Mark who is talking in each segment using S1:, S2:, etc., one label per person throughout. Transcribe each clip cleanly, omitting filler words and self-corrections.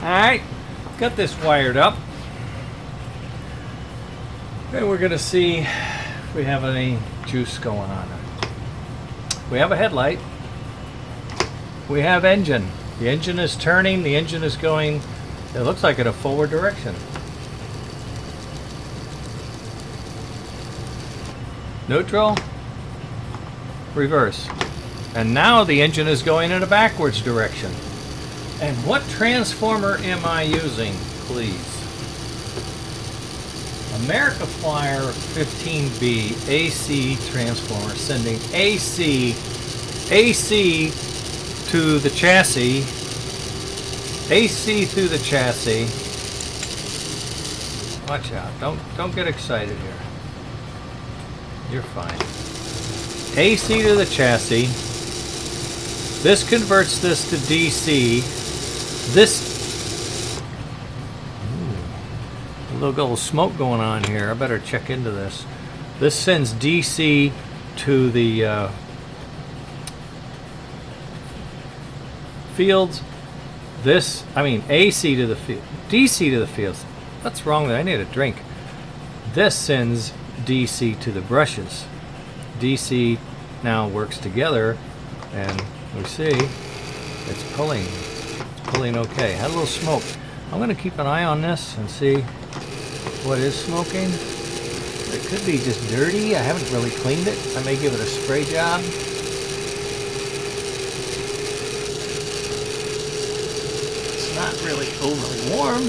S1: Alright, got this wired up. And we're going to see if we have any juice going on. We have a headlight. We have engine. The engine is turning. The engine is going, it looks like, in a forward direction. Neutral. Reverse. And now the engine is going in a backwards direction. And what transformer am I using, please? America Flyer 15B AC transformer, sending AC to the chassis, AC through the chassis. Watch out, don't get excited here. You're fine. AC to the chassis. This converts this to DC. This, a little smoke going on here. I better check into this. This sends DC to the fields. AC to the field. DC to the fields. What's wrong there? I need a drink. This sends DC to the brushes. DC now works together, and we see it's pulling. It's pulling okay. Had a little smoke. I'm going to keep an eye on this and see what is smoking. It could be just dirty. I haven't really cleaned it. I may give it a spray job. It's not really overly warm.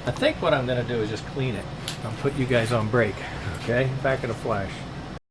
S1: I think what I'm going to do is just clean it. I'll put you guys on break. Okay? Back in a flash.